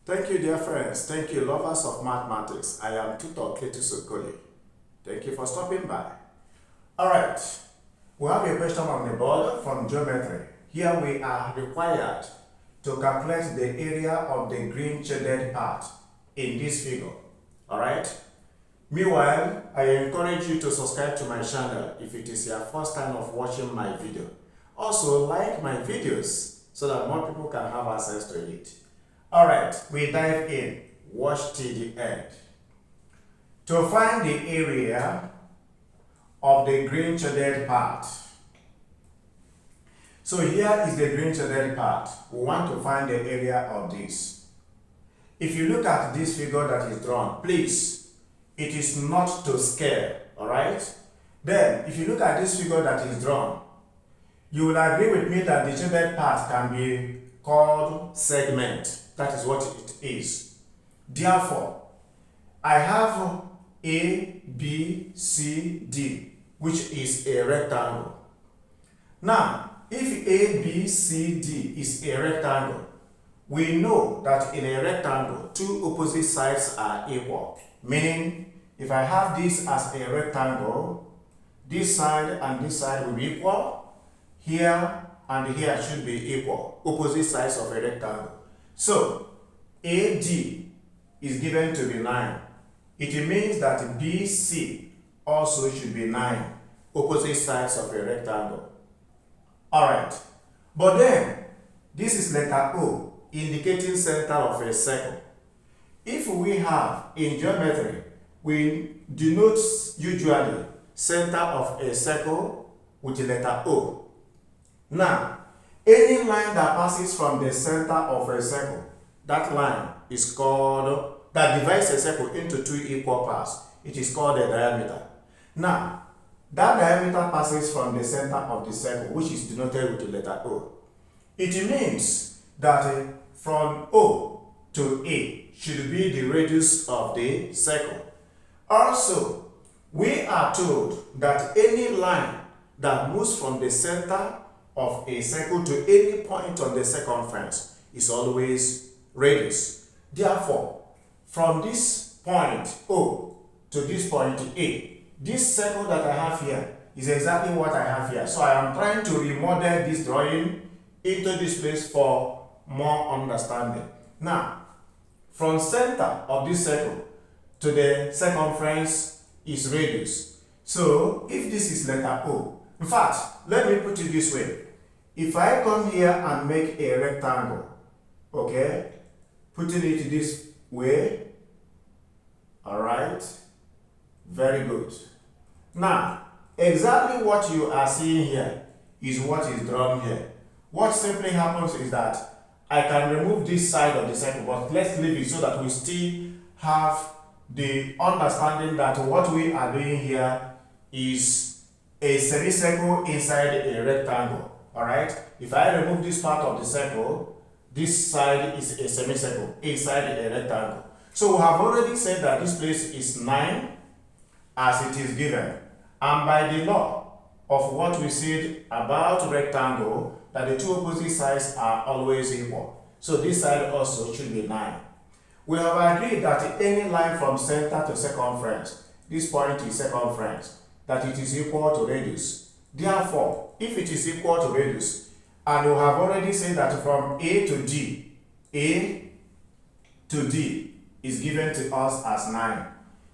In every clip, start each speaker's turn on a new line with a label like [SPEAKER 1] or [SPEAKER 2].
[SPEAKER 1] Thank you, dear friends. Thank you, lovers of mathematics. I am Tutor Ketu Sokoli. Thank you for stopping by. All right, we have a question on the board from geometry. Here we are required to calculate the area of the green shaded part in this figure. All right. Meanwhile, I encourage you to subscribe to my channel if it is your first time of watching my video. Also, like my videos so that more people can have access to it. All right, we dive in. Watch till the end. To find the area of the green shaded part. So here is the green shaded part. We want to find the area of this. If you look at this figure that is drawn, please, it is not to scale, all right? Then, if you look at this figure that is drawn, you will agree with me that the shaded part can be called segment. That is what it is. Therefore, I have A, B, C, D, which is a rectangle. Now, if A, B, C, D is a rectangle, we know that in a rectangle, two opposite sides are equal. Meaning, if I have this as a rectangle, this side and this side will be equal. Here and here should be equal. Opposite sides of a rectangle. So, AD is given to be 9. It means that BC also should be 9. Opposite sides of a rectangle. Alright. But then, this is letter O, indicating center of a circle. If we have, in geometry, we denote usually center of a circle with the letter O. Now, any line that passes from the center of a circle, that line is called, that divides a circle into two equal parts. It is called a diameter. Now, that diameter passes from the center of the circle, which is denoted with the letter O. It means that from O to A should be the radius of the circle. Also, we are told that any line that moves from the center of a circle to any point on the circumference is always radius. Therefore, from this point O to this point A, this circle that I have here is exactly what I have here. So I am trying to remodel this drawing into this place for more understanding. Now, from center of this circle to the circumference is radius. So if this is letter O, in fact, let me put it this way. If I come here and make a rectangle, okay, putting it this way, all right, very good. Now, exactly what you are seeing here is what is drawn here. What simply happens is that I can remove this side of the circle, but let's leave it so that we still have the understanding that what we are doing here is a semicircle inside a rectangle. Alright, if I remove this part of the circle, this side is a semicircle inside a rectangle. So we have already said that this place is 9 as it is given. And by the law of what we said about rectangle, that the two opposite sides are always equal. So this side also should be 9. We have agreed that any line from center to circumference, this point is circumference, that it is equal to radius. Therefore, if it is equal to radius, and we have already said that from A to D is given to us as 9.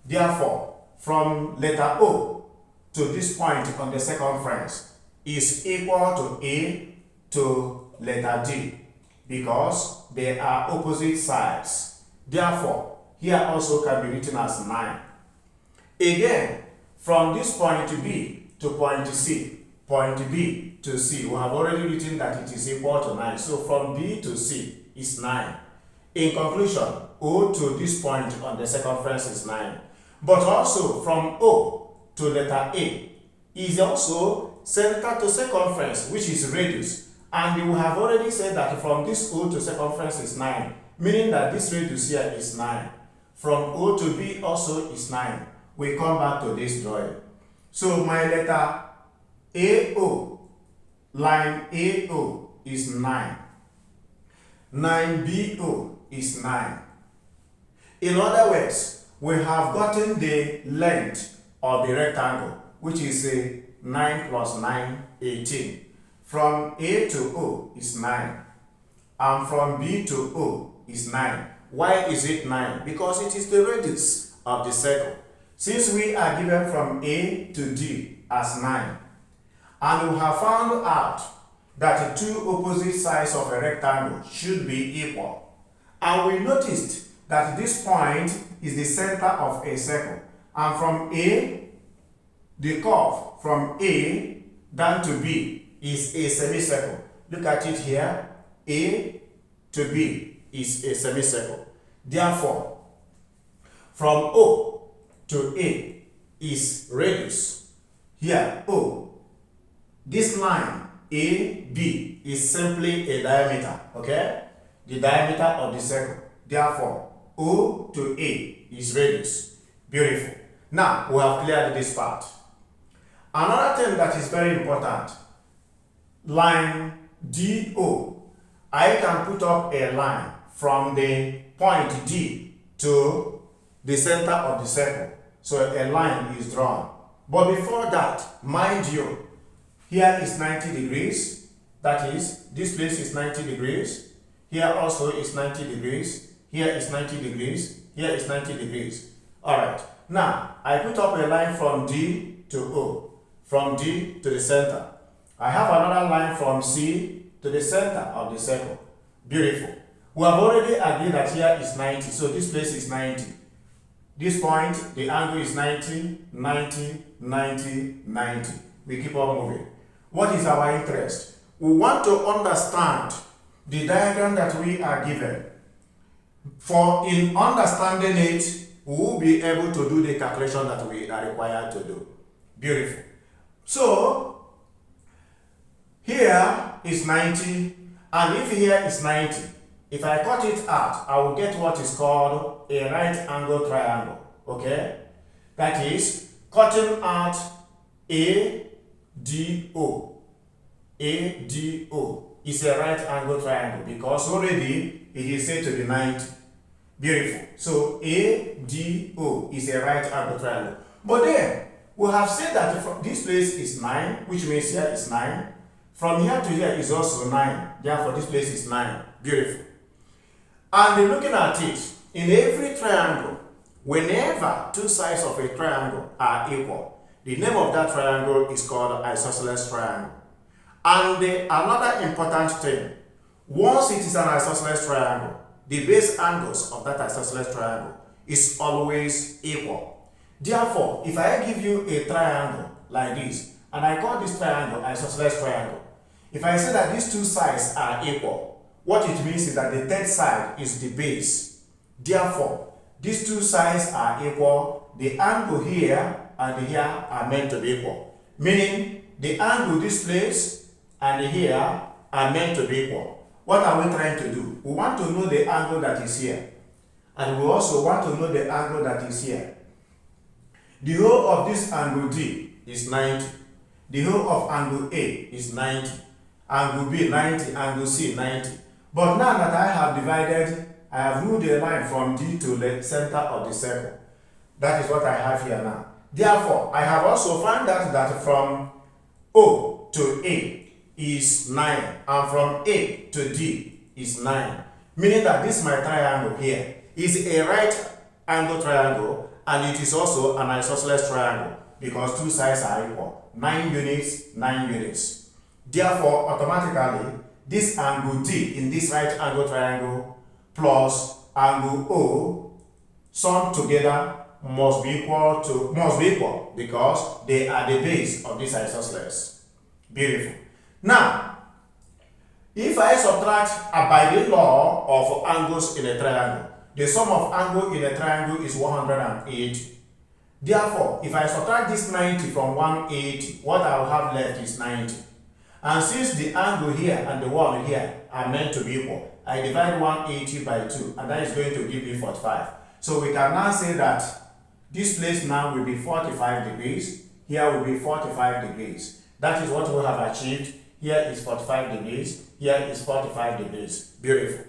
[SPEAKER 1] Therefore, from letter O to this point on the circumference is equal to A to letter D because they are opposite sides. Therefore, here also can be written as 9. Again, from this point B to point C, point B to C, we have already written that it is equal to 9. So from B to C is 9. In conclusion, O to this point on the circumference is 9. But also from O to letter A is also center to circumference, which is radius. And we have already said that from this O to circumference is 9, meaning that this radius here is 9. From O to B also is 9. We come back to this drawing. So my letter AO, line AO is 9. 9BO is 9. In other words, we have gotten the length of the rectangle, which is 9 plus 9, 18. From A to O is 9. And from B to O is 9. Why is it 9? Because it is the radius of the circle. Since we are given from A to D as 9, and we have found out that the two opposite sides of a rectangle should be equal, and we noticed that this point is the center of a circle, and from A, the curve from A down to B is a semicircle. Look at it here. A to B is a semicircle. Therefore, from O to A is radius. Here, O. This line, AB, is simply a diameter, okay? The diameter of the circle. Therefore, O to A is radius. Beautiful. Now, we have cleared this part. Another thing that is very important, line DO. I can put up a line from the point D to the center of the circle. So a line is drawn. But before that, mind you, here is 90 degrees. That is, this place is 90 degrees. Here also is 90 degrees. Here is 90 degrees. Here is 90 degrees. Alright. Now, I put up a line from D to O. From D to the center. I have another line from C to the center of the circle. Beautiful. We have already agreed that here is 90. So this place is 90. This point, the angle is 90, 90, 90, 90. We keep on moving. What is our interest? We want to understand the diagram that we are given. For in understanding it, we will be able to do the calculation that we are required to do. Beautiful. So, here is 90, and if here is 90, if I cut it out, I will get what is called a right angle triangle. Okay? That is, cutting out ADO. ADO is a right angle triangle because already it is said to be 90. Beautiful. So ADO is a right angle triangle. But then, we have said that from this place is 9, which means here is 9. From here to here is also 9. Therefore, this place is 9. Beautiful. And looking at it, in every triangle, whenever two sides of a triangle are equal, the name of that triangle is called isosceles triangle. And another important thing, once it is an isosceles triangle, the base angles of that isosceles triangle is always equal. Therefore, if I give you a triangle like this, and I call this triangle isosceles triangle, if I say that these two sides are equal, what it means is that the third side is the base. Therefore, these two sides are equal. The angle here and here are meant to be equal. Meaning, the angle this place and here are meant to be equal. What are we trying to do? We want to know the angle that is here. And we also want to know the angle that is here. The whole of this angle D is 90. The whole of angle A is 90. Angle B 90, angle C 90. But now that I have divided, I have ruled a line from D to the center of the circle. That is what I have here now. Therefore, I have also found out that from O to A is 9, and from A to D is 9. Meaning that this my triangle here is a right angle triangle, and it is also an isosceles triangle because two sides are equal. 9 units, 9 units. Therefore, automatically, this angle D in this right angle triangle plus angle O summed together must be equal because they are the base of this isosceles. Beautiful. Now, if I subtract by the law of angles in a triangle, the sum of angle in a triangle is 180. Therefore, if I subtract this 90 from 180, what I will have left is 90. And since the angle here and the one here are meant to be equal, I divide 180 by 2, and that is going to give me 45. So we can now say that this place now will be 45 degrees, here will be 45 degrees. That is what we have achieved. Here is 45 degrees, here is 45 degrees. Beautiful.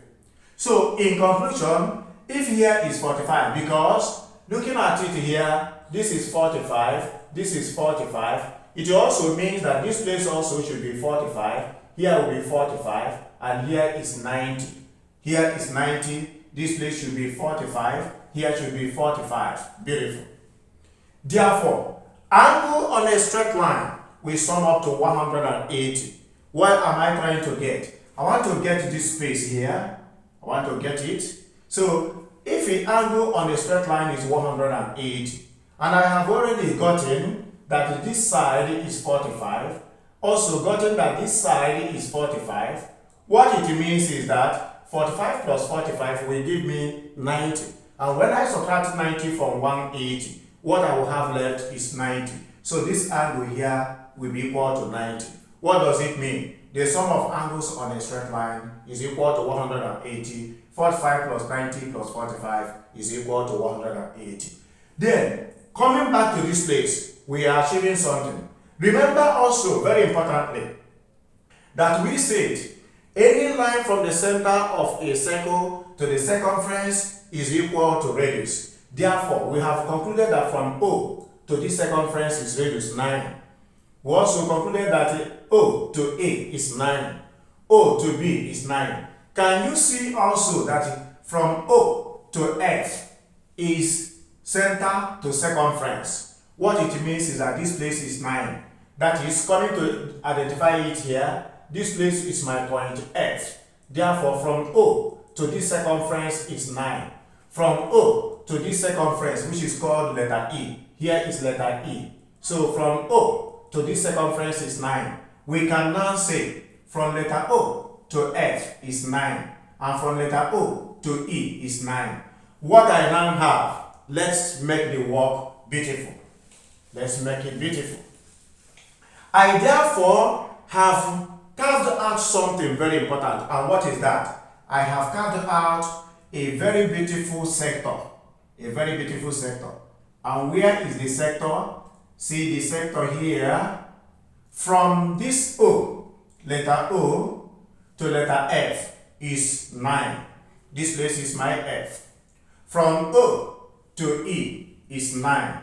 [SPEAKER 1] So in conclusion, if here is 45, because looking at it here, this is 45, this is 45, it also means that this place also should be 45, here will be 45, and here is 90. Here is 90, this place should be 45, here should be 45. Beautiful. Therefore, angle on a straight line will sum up to 180. What am I trying to get? I want to get this space here. I want to get it. So, if the angle on a straight line is 180, and I have already gotten that this side is 45, also gotten that this side is 45, what it means is that 45 plus 45 will give me 90. And when I subtract 90 from 180, what I will have left is 90. So this angle here will be equal to 90. What does it mean? The sum of angles on a straight line is equal to 180. 45 plus 90 plus 45 is equal to 180. Then, coming back to this place, we are achieving something. Remember also, very importantly, that we said any line from the center of a circle to the circumference is equal to radius. Therefore, we have concluded that from O to this circumference is radius 9. We also concluded that O to A is 9. O to B is 9. Can you see also that from O to F is center to circumference? What it means is that this place is 9. That is, coming to identify it here, this place is my point F. Therefore, from O to this circumference is 9. From O to this circumference, which is called letter E, here is letter E. So from O to this circumference is 9. We can now say from letter O to F is 9, and from letter O to E is 9. What I now have, let's make the work beautiful. Let's make it beautiful. I therefore have carved out something very important. And what is that? I have carved out a very beautiful sector. A very beautiful sector. And where is the sector? See the sector here. From this O, letter O, to letter F is 9. This place is my F. From O to E is 9.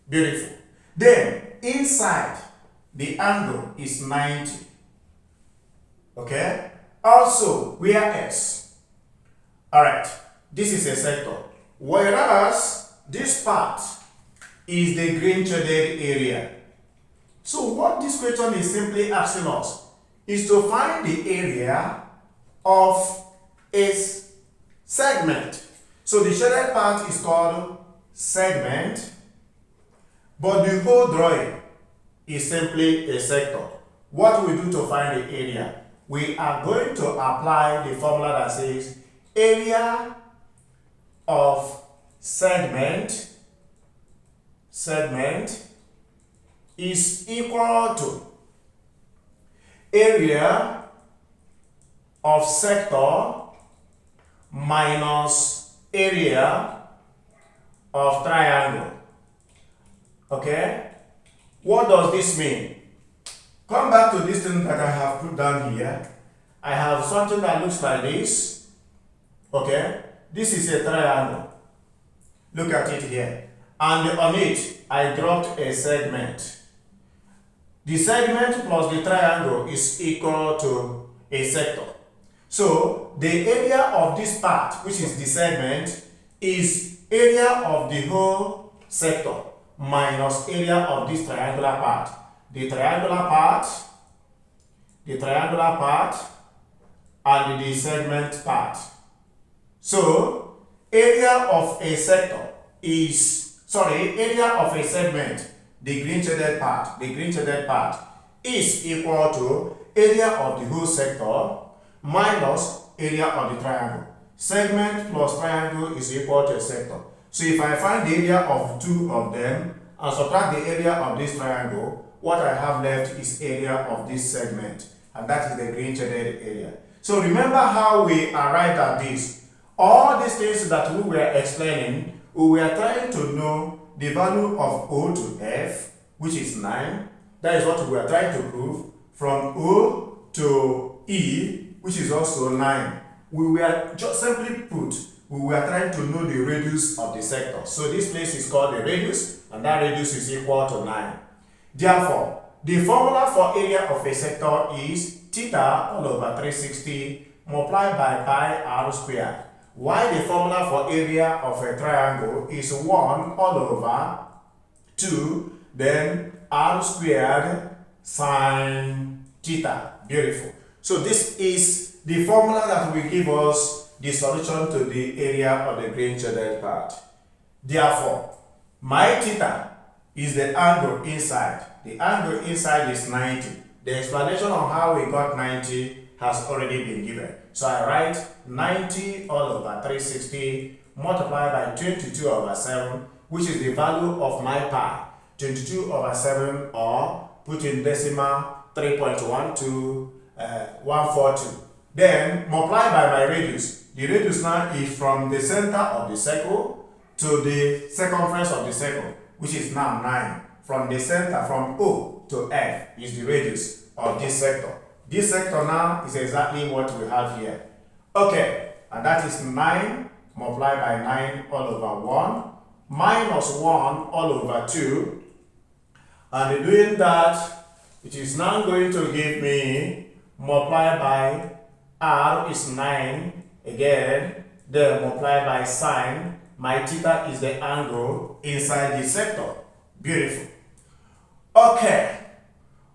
[SPEAKER 1] Beautiful. Then, inside, the angle is 90. Okay? Also, where S? Alright, this is a sector. Whereas, this part is the green shaded area. So, what this question is simply asking us is to find the area of a segment. So, the shaded part is called segment, but the whole drawing is simply a sector. What we do to find the area? We are going to apply the formula that says area of segment is equal to area of sector minus area of triangle. Okay? What does this mean? Come back to this thing that I have put down here. I have something that looks like this. Okay? This is a triangle. Look at it here. And on it, I dropped a segment. The segment plus the triangle is equal to a sector. So, the area of this part, which is the segment, is area of the whole sector minus area of this triangular part. The triangular part, and the segment part. So, area of a sector is, area of a segment, the green shaded part is equal to area of the whole sector minus area of the triangle. Segment plus triangle is equal to a sector. So if I find the area of two of them and subtract the area of this triangle, what I have left is area of this segment, and that is the green shaded area. So remember how we arrived at this. All these things that we were explaining, we were trying to know the value of O to F, which is 9. That is what we are trying to prove. From O to E, which is also 9. we were just simply put, we were trying to know the radius of the sector. So this place is called the radius, and that radius is equal to 9. Therefore, the formula for area of a sector is theta all over 360 multiplied by pi r squared. While the formula for area of a triangle is 1 all over 2, then r squared sine theta. Beautiful. So this is the formula that will give us the solution to the area of the green shaded part. Therefore, my theta is the angle inside. The angle inside is 90. The explanation on how we got 90 has already been given. So I write 90 all over 360 multiplied by 22 over 7, which is the value of my pi. 22 over 7, or put in decimal 3.12142. Then multiply by my radius. The radius now is from the center of the circle to the circumference of the circle, which is now 9. From the center, from O to F, is the radius of this sector. This sector now is exactly what we have here. Okay, and that is 9 multiplied by 9 all over 1 minus 1 all over 2. And in doing that, it is now going to give me multiplied by r is 9 again, then multiplied by sine. My theta is the angle inside the sector. Beautiful. Okay,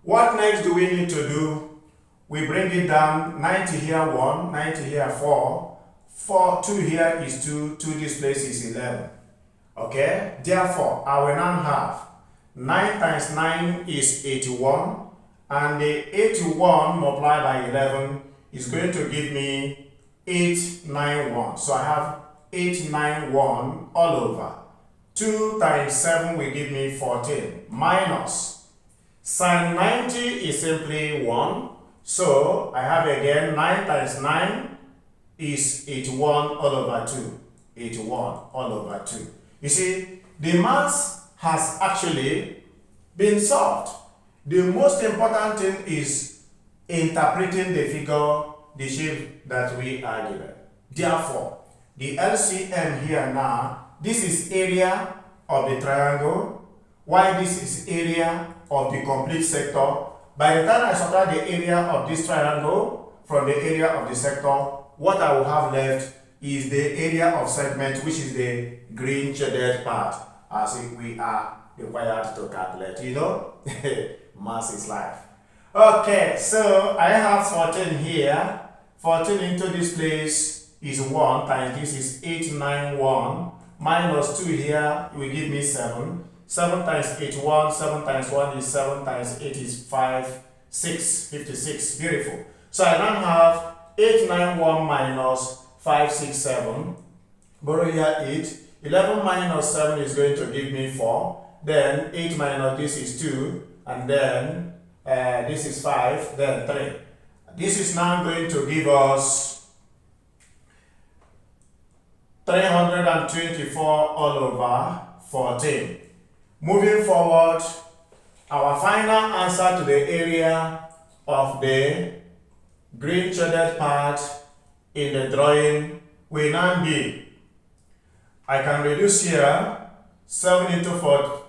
[SPEAKER 1] what next do we need to do? We bring it down. 90 here 1, 90 here 4, 2 here is 2, 2 this place is 11. Okay, therefore I will now have 9 times 9 is 81, and the 81 multiplied by 11 is going to give me 891. So I have 891 all over. 2 times 7 will give me 14, minus sine 90 is simply 1. So I have again 9 times 9 is 81 all over 2. 81 all over 2. You see, the math has actually been solved. The most important thing is interpreting the figure, the shape that we are given. Therefore, the LCM here now, this is area of the triangle, while this is area of the complete sector. By the time I subtract the area of this triangle from the area of the sector, what I will have left is the area of segment, which is the green shaded part, as if we are required to calculate. You know, math is life. Okay, so I have 14 here. 14 into this place is 1 times this is 891 minus 2 here will give me 7. 7 times 81, 7 times 1 is 7 times 8 is 5, 6, 56. Beautiful. So I now have 891 minus 567. Borrow here 8. 11 minus 7 is going to give me 4. Then 8 minus this is 2. And then this is 5. Then 3. This is now going to give us 324 all over 14. Moving forward, our final answer to the area of the green shaded part in the drawing will now be, I can reduce here 7 into 4,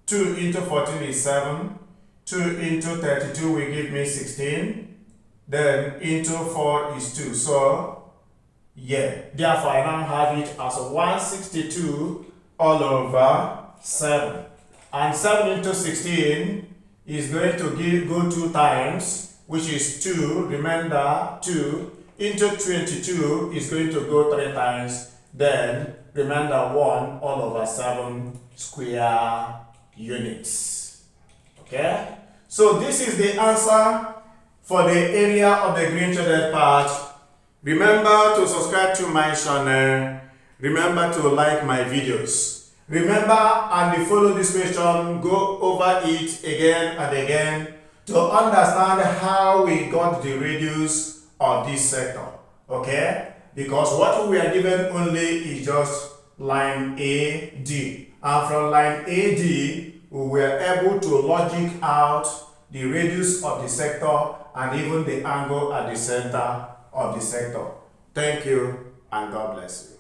[SPEAKER 1] 2 into 14 is 7, 2 into 32 will give me 16, then into 4 is 2. So, yeah, therefore I now have it as 162 all over 7. And 7 into 16 is going to go 2 times, which is 2, remainder 2, into 22 is going to go 3 times, then remainder 1 all over 7 square units. Okay? So this is the answer for the area of the green shaded part. Remember to subscribe to my channel. Remember to like my videos. Remember and follow this question, go over it again and again to understand how we got the radius of this sector. Okay? Because what we are given only is just line AD. And from line AD, we were able to logic out the radius of the sector and even the angle at the center of the sector. Thank you and God bless you.